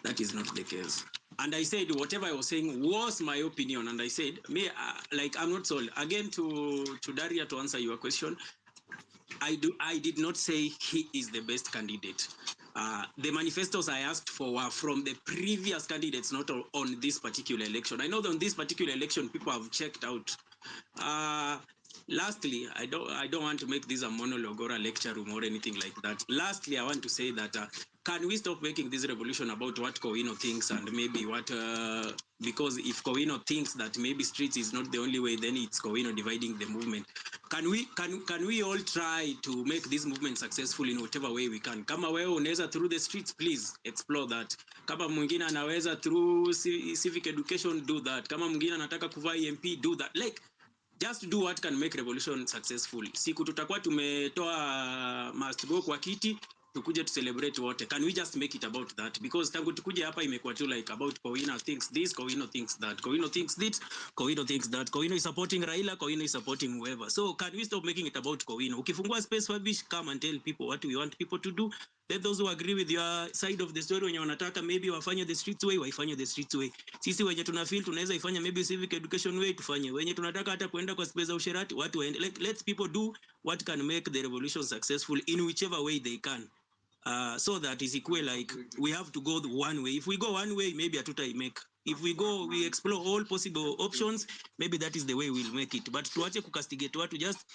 That is not the case. And I said whatever I was saying was my opinion. And I said, me, like, I'm not sold. Again, to Daria, to answer your question, I did not say he is the best candidate. The manifestos I asked for were from the previous candidates, not on this particular election. I know that on this particular election, people have checked out. Lastly, I don't want to make this a monologue or a lecture room or anything like that. Lastly, I want to say that can we stop making this revolution about what Kowino thinks and maybe what because if Kowino thinks that maybe streets is not the only way, then it's Kowino dividing the movement. Can we all try to make this movement successful in whatever way we can? Kama wewe unaweza through the streets, please explore that. Kama mwingine anaweza through civic education, do that. Kama mwingine anataka kuvaa MP, do that. Like, just do what can make revolution successful. Siku tutakuwa tumetoa must go kwa kiti, tukuje to celebrate wote. Can we just make it about that? Because tangu tukuje hapa imekuwa tu like about Kowino thinks this, Kowino thinks that, Kowino thinks this, Kowino thinks that, Kowino is supporting Raila, Kowino is supporting whoever. So can we stop making it about Kowino? Ukifungua space for Fabish, come and tell people what we want people to do. Let those who agree with your side of the story, wenye wanataka maybe wafanye the streets way, waifanye the streets way. Sisi wenye tunafeel tunaweza ifanya maybe civic education way, tufanye. Wenye tunataka hata kuenda kwa space za usherati, watu waende. Like, let people do what can make the revolution successful in whichever way they can. So that is equal, like, we have to go the one way. If we go one way, maybe atuta make. If we explore all possible options, maybe that is the way we'll make it. But tuache kukastigate watu just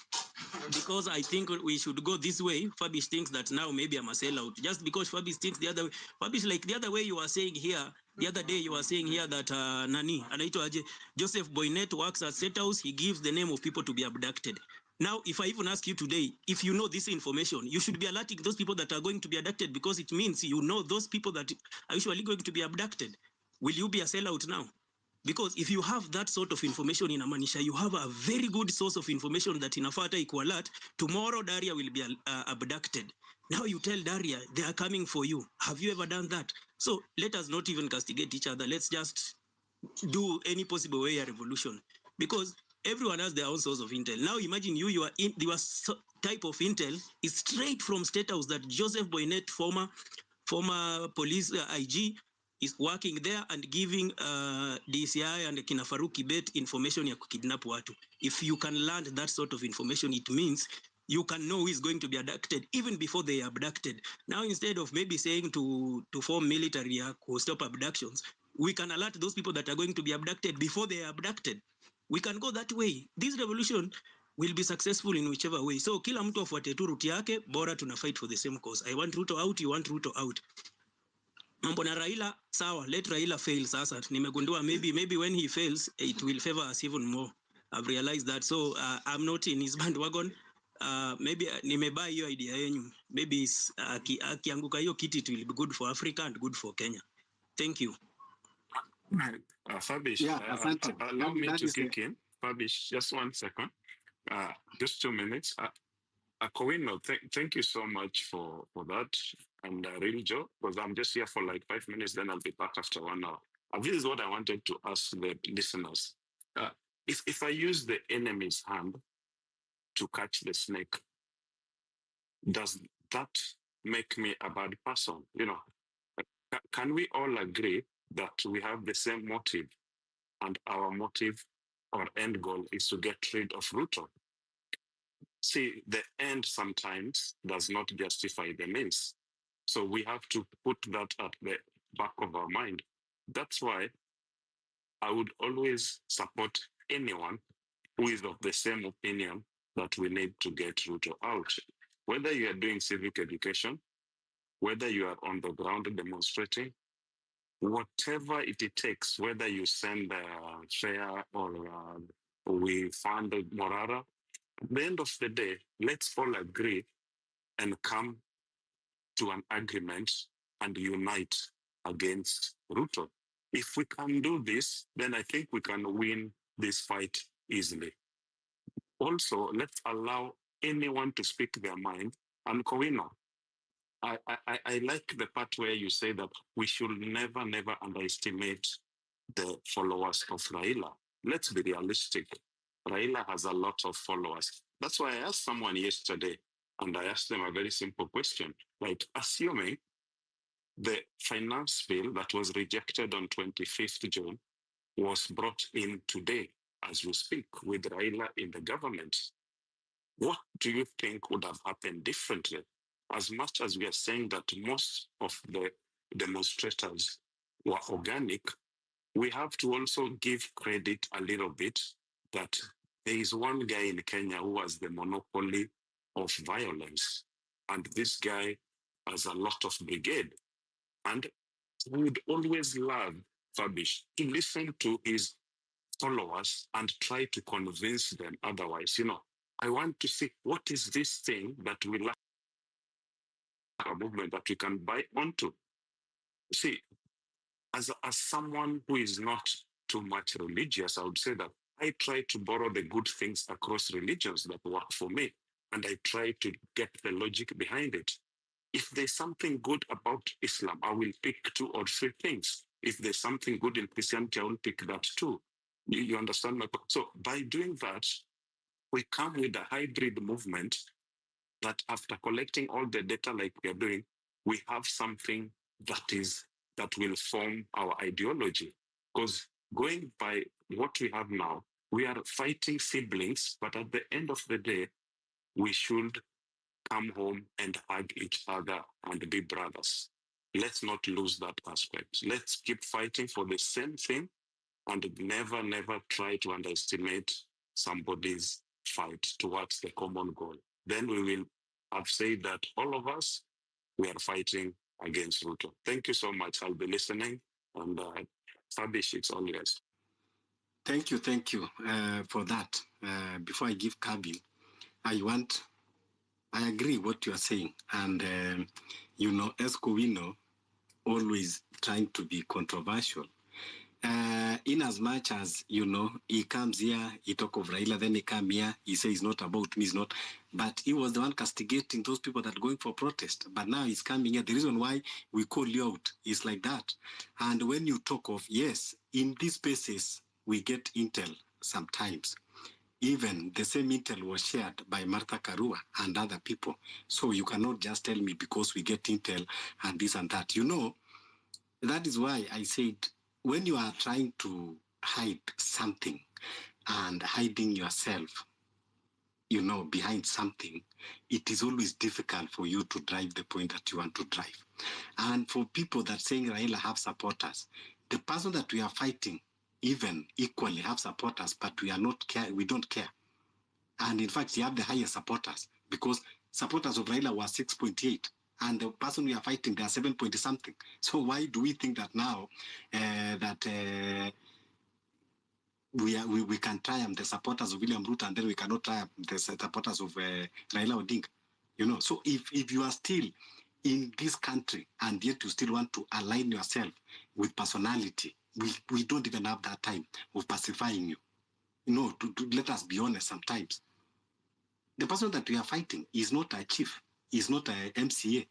because I think we should go this way. Fabish thinks that now maybe I'm a sellout. Just because Fabish thinks the other way. Fabish, like the other way you were saying here, the other day you were saying here that anaitwa aje, Joseph Boynet works at State House. He gives the name of people to be abducted. Now, if I even ask you today, if you know this information, you should be alerting those people that are going to be abducted, because it means you know those people that are usually going to be abducted. Will you be a sellout now? Because if you have that sort of information in Amanisha, you have a very good source of information that in Afata equal alert, tomorrow Daria will be abducted. Now you tell Daria, they are coming for you. Have you ever done that? So let us not even castigate each other. Let's just do any possible way a revolution. Because everyone has their own source of intel. Now imagine your type of intel is straight from State House, that Joseph Boynet, former police IG, is working there and giving DCI and Kina Faruki Bet information ya kukidnap watu. If you can learn that sort of information, it means you can know who is going to be abducted even before they are abducted. Now, instead of maybe saying to form military to stop abductions, we can alert those people that are going to be abducted before they are abducted. We can go that way. This revolution will be successful in whichever way. So kila mtu afuate tu route yake, bora tuna fight for the same cause. I want Ruto out, you want Ruto out. Mambo na Raila, sawa, let Raila fail sasa. Nimegundua maybe when he fails, it will favor us even more. I've realized that. So I'm not in his bandwagon. Maybe nimebuy hiyo idea yenu. Maybe akianguka hiyo kiti, it will be good for Africa and good for Kenya. Thank you. Fabish, allow me to kick in. Fabish, just 1 second. Just 2 minutes. Kowino, thank you so much for that. And really, Joe, because I'm just here for like 5 minutes, then I'll be back after 1 hour. This is what I wanted to ask the listeners. If I use the enemy's hand to catch the snake, does that make me a bad person? You know, can we all agree that we have the same motive, and our motive or end goal is to get rid of Ruto? See, the end sometimes does not justify the means. So we have to put that at the back of our mind. That's why I would always support anyone who is of the same opinion that we need to get Ruto out. Whether you are doing civic education, whether you are on the ground demonstrating, whatever it takes, whether you send a share or we fund Morara, at the end of the day, let's all agree and come to an agreement and unite against Ruto. If we can do this, then I think we can win this fight easily. Also, let's allow anyone to speak their mind. And Kowino, I like the part where you say that we should never underestimate the followers of Raila. Let's be realistic. Raila has a lot of followers. That's why I asked someone yesterday, and I asked them a very simple question, like, assuming The finance bill that was rejected on 25th June was brought in today as we speak with Raila in the government. What do you think would have happened differently? As much as we are saying that most of the demonstrators were organic, we have to also give credit a little bit that there is one guy in Kenya who has the monopoly of violence. And this guy has a lot of brigade. And we would always love Fabish to listen to his followers and try to convince them otherwise. I want to see what is this thing that we lack a movement that we can buy onto. See, as someone who is not too much religious, I would say that I try to borrow the good things across religions that work for me, and I try to get the logic behind it. If there's something good about Islam, I will pick 2 or 3 things. If there's something good in Christianity, I will pick that too. You understand my point? So by doing that, we come with a hybrid movement that after collecting all the data like we are doing, we have something that will form our ideology. Because going by what we have now, we are fighting siblings, but at the end of the day, we should come home and hug each other and be brothers. Let's not lose that aspect. Let's keep fighting for the same thing and never, never try to underestimate somebody's fight towards the common goal. Then we will have said that all of us, we are fighting against Ruto. Thank you so much. I'll be listening. And Fabish, it's all yours. Thank you for that. Before I give Kabi, I agree what you are saying. And, Escovino always trying to be controversial. In as much as, he comes here, he talk of Raila, then he come here, he says it's not about me, it's not. But he was the one castigating those people that are going for protest. But now he's coming here. The reason why we call you out is like that. And when you talk of, yes, in these spaces, we get intel sometimes. Even the same intel was shared by Martha Karua and other people. So you cannot just tell me because we get intel and this and that. That is why I said, when you are trying to hide something and hiding yourself, behind something, it is always difficult for you to drive the point that you want to drive. And for people that saying Raila have supporters, the person that we are fighting even equally have supporters, but we don't care. And in fact, you have the highest supporters because supporters of Raila were 6.8. And the person we are fighting, they are 7 point something. So why do we think that now we can triumph the supporters of William Ruto and then we cannot triumph the supporters of Raila Odinga? So if you are still in this country and yet you still want to align yourself with personality, we don't even have that time of pacifying you. To let us be honest sometimes. The person that we are fighting is not a chief, is not a MCA.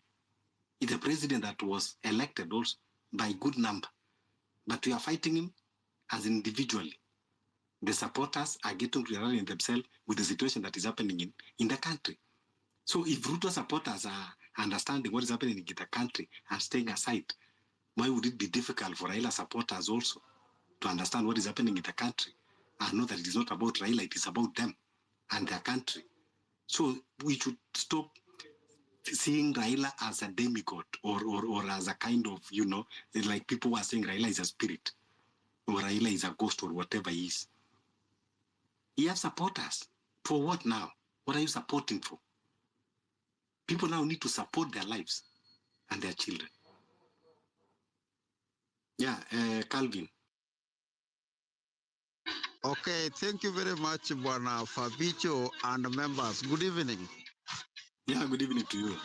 It's a president that was elected also by good number. But we are fighting him as individually. The supporters are getting to align themselves with the situation that is happening in the country. So if Ruto supporters are understanding what is happening in the country and staying aside, why would it be difficult for Raila supporters also to understand what is happening in the country and know that it is not about Raila, it is about them and their country? So we should stop seeing Raila as a demigod or as a kind of, like people who are saying Raila is a spirit or Raila is a ghost or whatever he is. He has supporters. For what now? What are you supporting for? People now need to support their lives and their children. Yeah, Calvin. Okay, thank you very much, Bwana Fabicho and members. Good evening. Yeah, good evening to you.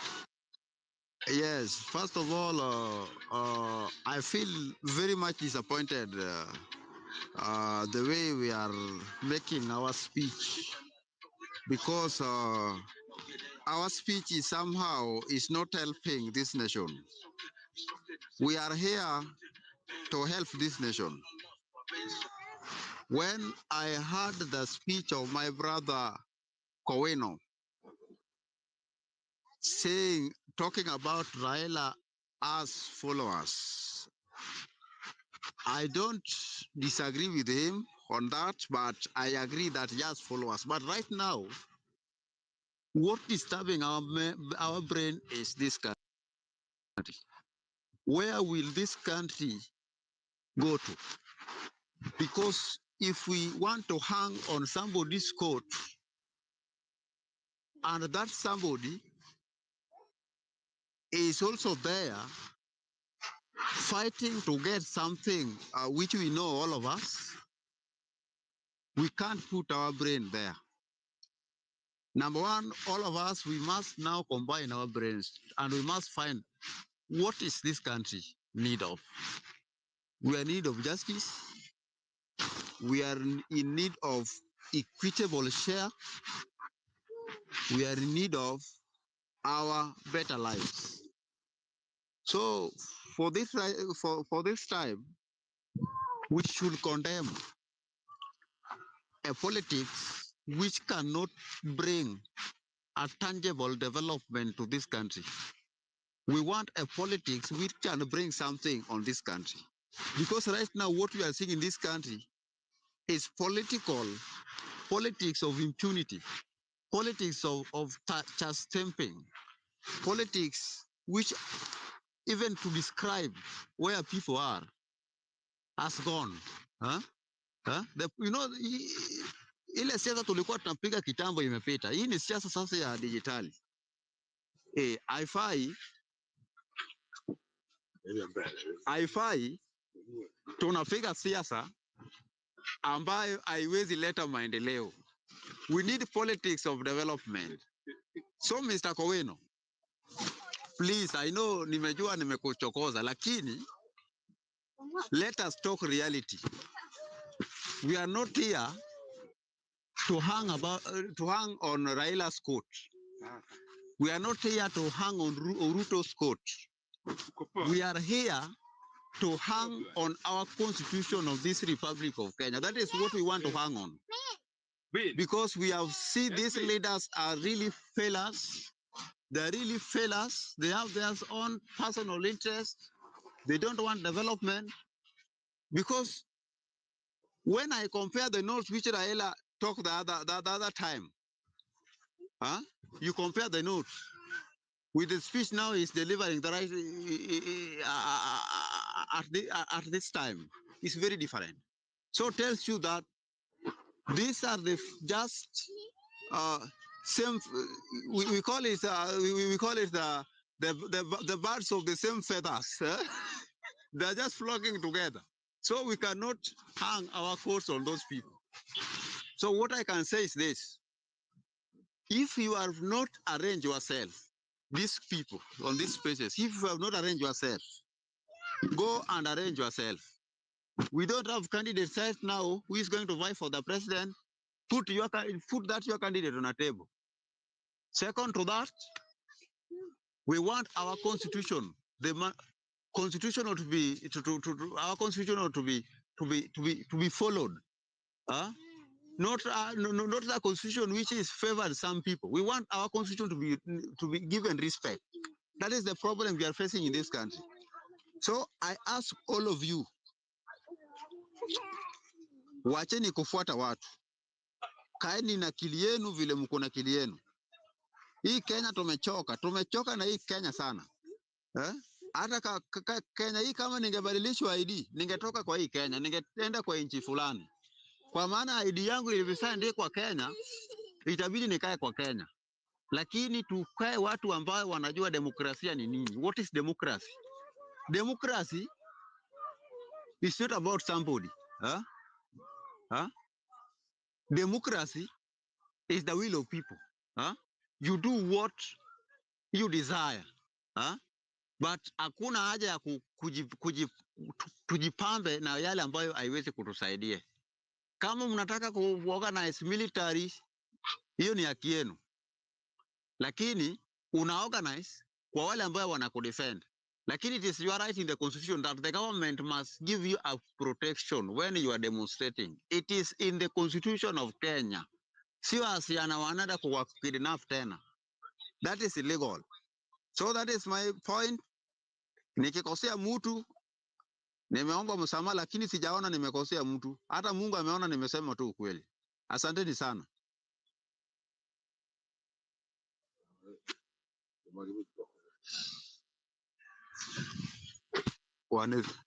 Yes, first of all, I feel very much disappointed the way we are making our speech because our speech is somehow is not helping this nation. We are here to help this nation. When I heard the speech of my brother Koweno talking about Raila as followers. I don't disagree with him on that, but I agree that just follow us. But right now, what is disturbing our brain is this country. Where will this country go to? Because if we want to hang on somebody's coat, and that somebody is also there fighting to get something which we know, all of us, we can't put our brain there. Number one, all of us, we must now combine our brains and we must find what is this country need of. We are in need of justice. We are in need of equitable share. We are in need of our better lives. So for this time, we should condemn a politics which cannot bring a tangible development to this country. We want a politics which can bring something on this country. Because right now what we are seeing in this country is politics of impunity, politics of just stamping, politics which even to describe where people are has gone. Huh? Huh? Ile siasa tulikuwa tunapiga kitambo imepita. Hii ni siasa sasa ya dijitali. Haifai tunapiga siasa ambayo haiwezi leta maendeleo. We need politics of development. So Mr. Koweno, please, I know nimejua nimekuchokoza, lakini let us talk reality. We are not here to hang on Raila's coat. We are not here to hang on Ruto's coat. We are here to hang on our constitution of this Republic of Kenya. That is what we want to hang on. Because we have seen these leaders are really failures. They're really failures. They have their own personal interests. They don't want development. Because when I compare the notes which Raila talked the other time, you compare the notes with the speech now he's delivering the right at this time, it's very different. So it tells you that these are the just same. We call it the birds of the same feathers. They're just flocking together. So we cannot hang our coats on those people. So what I can say is this: if you have not arranged yourself, these people on these spaces, if you have not arranged yourself, go and arrange yourself. We don't have candidates right now who is going to vie for the president. Put that your candidate on a table. Second to that, we want our constitution, constitution ought to be our constitution ought to be followed. Not the constitution which is favored some people. We want our constitution to be given respect. That is the problem we are facing in this country. So I ask all of you, wacheni kufuata watu. Kaeni na akili yenu vile mko na akili yenu. Hii Kenya tumechoka na hii Kenya sana. Hata Kenya hii kama ningebadilishwa ID, ningetoka kwa hii Kenya, ningeenda kwa nchi fulani. Kwa maana ID yangu ilivyoandikwa Kenya, itabidi nikae kwa Kenya. Lakini tukae watu ambao wanajua demokrasia ni nini. What is democracy? Democracy is not about somebody. Democracy is the will of people. You do what you desire. But hakuna haja ya kujipambe na yale ambayo haiwezi kutusaidia. Kama mnataka kuorganize military, hiyo ni haki yenu. Lakini unaorganize kwa wale ambao wanakudefend. Lakini it is your right in the constitution that the government must give you a protection when you are demonstrating. It is in the constitution of Kenya. Sio asiana wanada kidnap tena. That is illegal. So that is my point. Nikikosea mtu nimeomba msamaha, lakini sijaona nimekosea mtu. Hata Mungu ameona nimesema tu ukweli. Asanteni sana.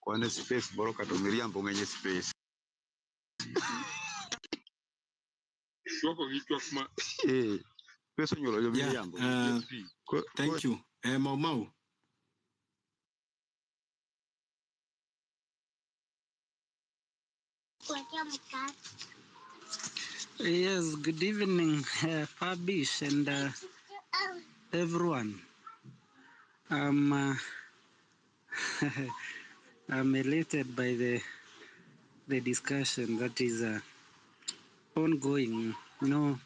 Kwane space boroka tumiria mbongenye space. Pesa nyolo yomiria mbongenye. Thank you. Mau. Yes, good evening, Fabish and everyone. I'm elated by the discussion that is ongoing. You know,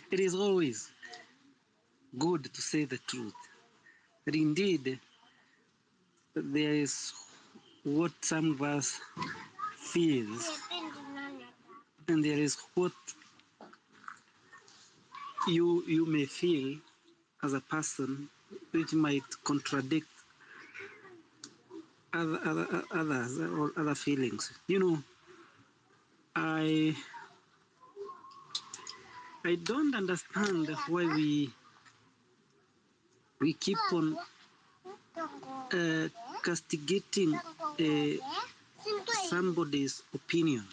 it is always good to say the truth. But indeed, there is what some of us feels, and there is what you may feel as a person, which might contradict others or other feelings. You know, I don't understand why we keep on castigating somebody's opinion,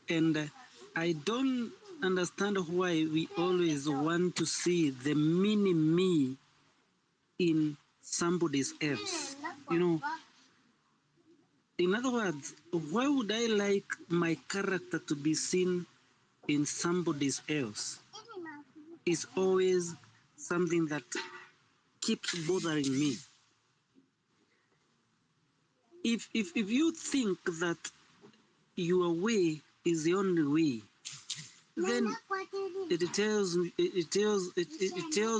and I don't understand why we always want to see the mini me in somebody else. You know, in other words, why would I like my character to be seen in somebody else? It's always something that keeps bothering me. If you think that your way is the only way, then it tells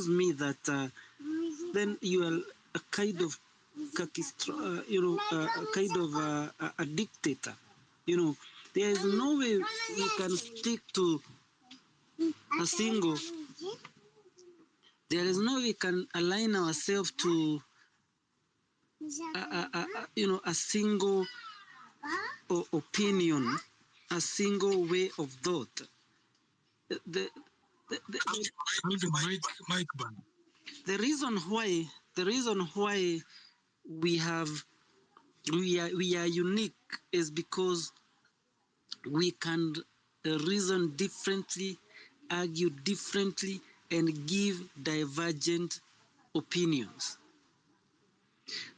me that then you are a kind of a dictator. You know, there is no way we can stick to a single. There is no way we can align ourselves to a single opinion, a single way of thought. The reason why we are unique is because we can reason differently, argue differently, and give divergent opinions.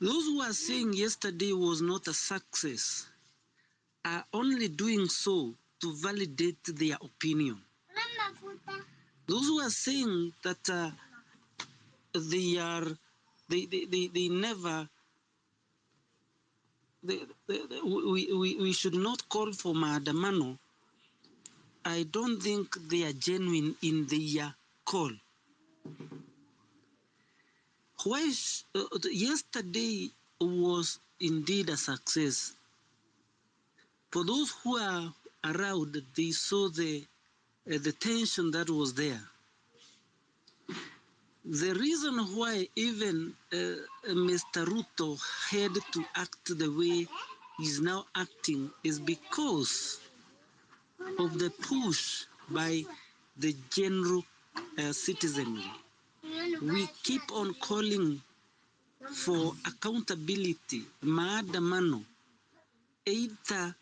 Those who are saying yesterday was not a success are only doing so to validate their opinion. Those who are saying that we should not call for maandamano, I don't think they are genuine in their call. Why yesterday was indeed a success. For those who are around, they saw the tension that was there. The reason why even Mr. Ruto had to act the way he's now acting is because of the push by the general citizenry. We keep on calling for accountability, maandamano, either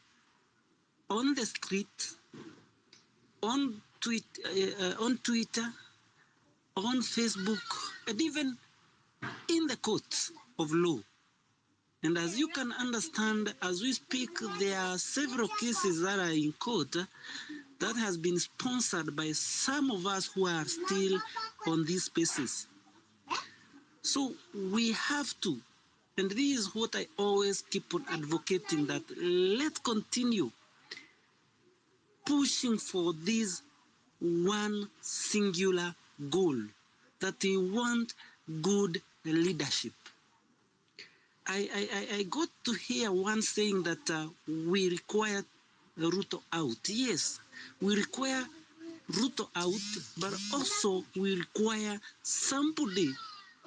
on the street, on Twitter, on Facebook, and even in the courts of law. And as you can understand, as we speak, there are several cases that are in court that has been sponsored by some of us who are still on these spaces. So we have to, and this is what I always keep on advocating, that let's continue pushing for this one singular goal, that we want good leadership. I got to hear one saying that we require Ruto out. Yes, we require Ruto out, but also we require somebody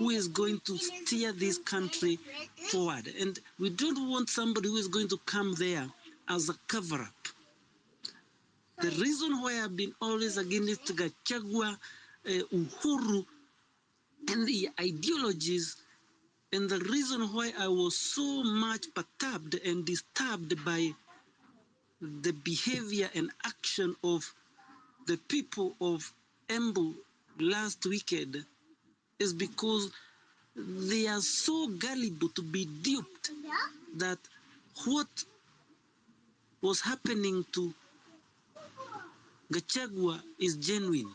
who is going to steer this country forward. And we don't want somebody who is going to come there as a cover-up. The reason why I've been always against Gachagua, Uhuru, and the ideologies, and the reason why I was so much perturbed and disturbed by the behavior and action of the people of Embu last weekend is because they are so gullible to be duped that what was happening to Gachagua is genuine.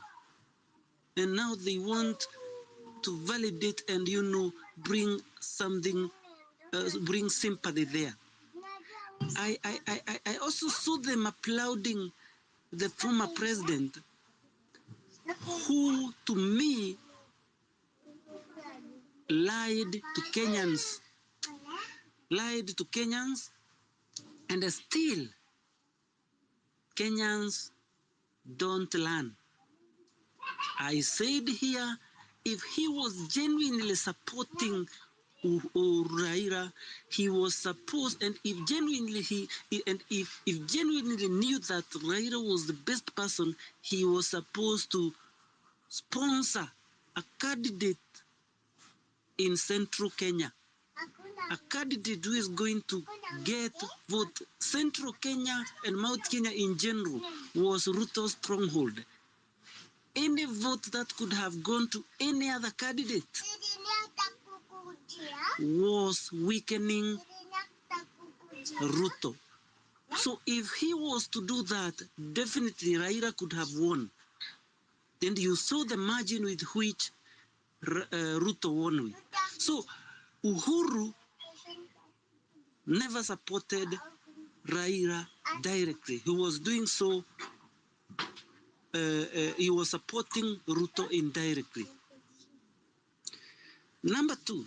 And now they want to validate and, bring something, bring sympathy there. I also saw them applauding the former president, who to me lied to Kenyans, and still Kenyans don't learn. I said here, if he was genuinely supporting Raila, he was supposed, and if genuinely if genuinely knew that Raila was the best person, he was supposed to sponsor a candidate in Central Kenya, a candidate who is going to get vote. Central Kenya and Mount Kenya in general was Ruto's stronghold. Any vote that could have gone to any other candidate was weakening Ruto. So if he was to do that, definitely Raila could have won. And you saw the margin with which Ruto won with. So Uhuru never supported Raila directly. He was doing so, he was supporting Ruto indirectly. Number two,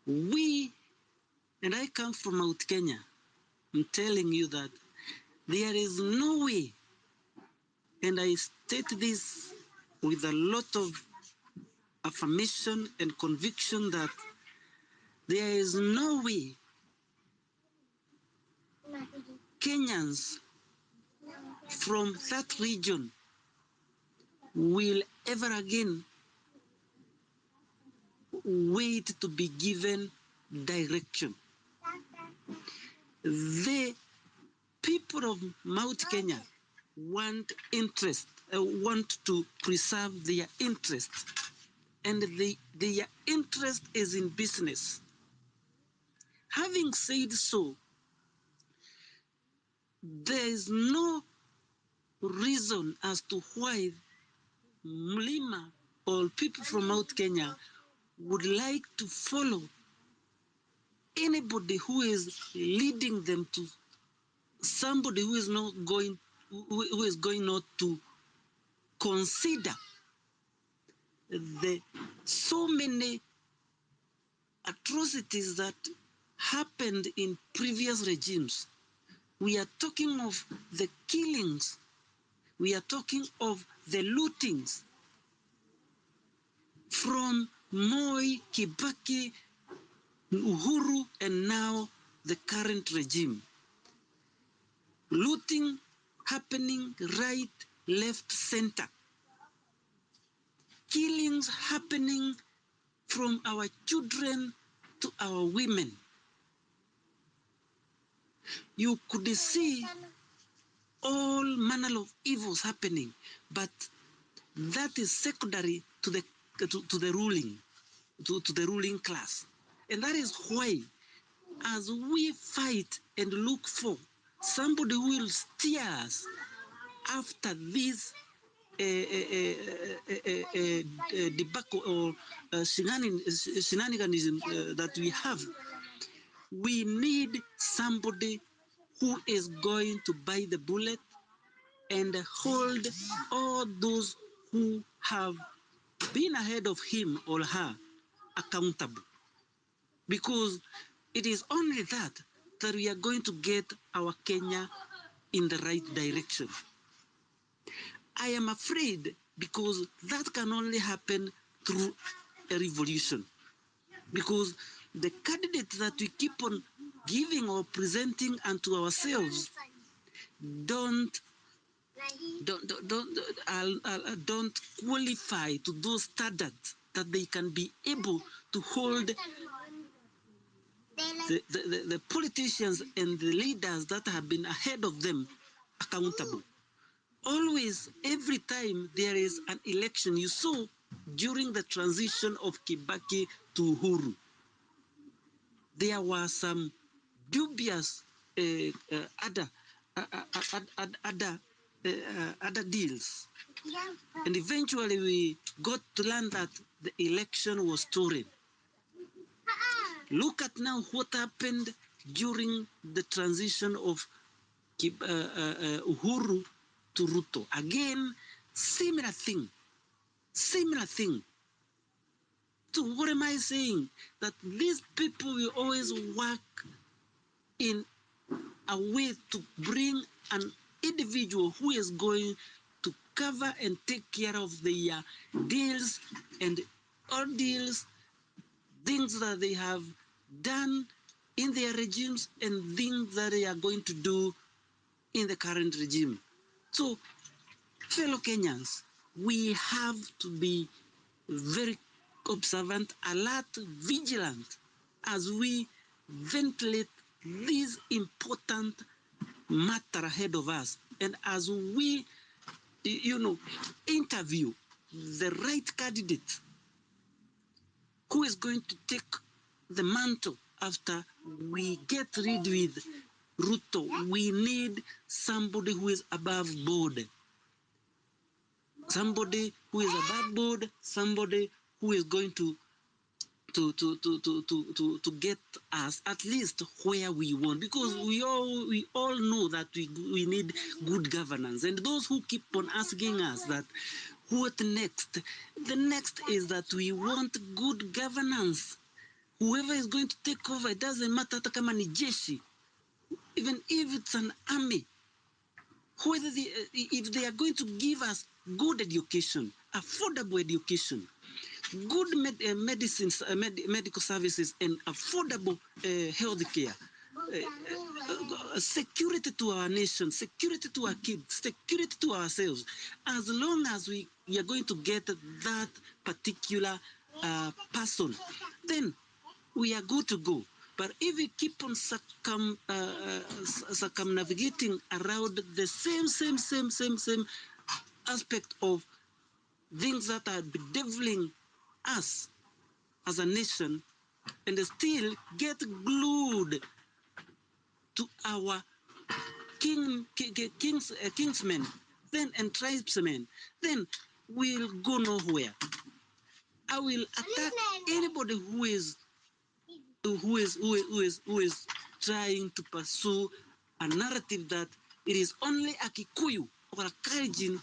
and I come from Mount Kenya, I'm telling you that there is no way, and I state this with a lot of affirmation and conviction, that there is no way Kenyans from that region will ever again wait to be given direction. The people of Mount Kenya want to preserve their interest, and their interest is in business. Having said so, there is no reason as to why Mlima or people from Mount Kenya would like to follow anybody who is leading them to somebody who is going not to consider the so many atrocities that happened in previous regimes. We are talking of the killings. We are talking of the lootings from Moi, Kibaki, Uhuru, and now the current regime. Looting happening right, left, center. Killings happening from our children to our women. You could see all manner of evils happening, but that is secondary to the ruling class. And that is why, as we fight and look for somebody who will steer us after this debacle or shenaniganism that we have, we need somebody who is going to bite the bullet and hold all those who have been ahead of him or her accountable. Because it is only that we are going to get our Kenya in the right direction. I am afraid because that can only happen through a revolution, because the candidates that we keep on giving or presenting unto ourselves don't don't qualify to those standards that they can be able to hold the politicians and the leaders that have been ahead of them accountable. Always, every time there is an election, you saw during the transition of Kibaki to Uhuru, there were some dubious other deals. And eventually we got to learn that the election was stolen. Look at now what happened during the transition of Uhuru to Ruto. Again, similar thing. Similar thing. So what am I saying? That these people will always work in a way to bring an individual who is going to cover and take care of their deals and ordeals, things that they have done in their regimes and things that they are going to do in the current regime. So, fellow Kenyans, we have to be very observant, alert, vigilant as we ventilate this important matter ahead of us, and as we, interview the right candidate who is going to take the mantle after we get rid with Ruto. We need somebody who is above board. Somebody who is above board, somebody who is going to get us at least where we want, because we all know that we need good governance. And those who keep on asking us that what next, the next is that we want good governance. Whoever is going to take over, it doesn't matter hata kama ni jeshi, even if it's an army, whether if they are going to give us good education, affordable education, good medicines, medical services, and affordable health care, security to our nation, security to our kids, security to ourselves. As long as we are going to get that particular person, then we are good to go. But if we keep on circumnavigating around the same aspect of things that are bedeviling us as a nation, and still get glued to our kingsmen, then and tribesmen, then we'll go nowhere. I will attack anybody who is trying to pursue a narrative that it is only a Kikuyu or a Kalenjin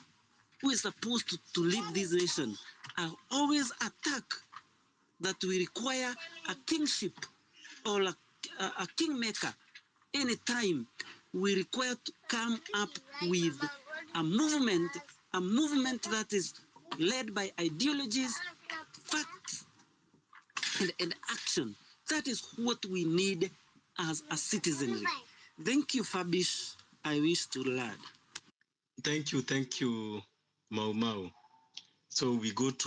who is supposed to lead this nation. I always attack that we require a kingship or a kingmaker. Anytime we require to come up with a movement that is led by ideologies, facts, and action. That is what we need as a citizenry. Thank you, Fabish. I wish to learn. Thank you, Mau Mau. So we go to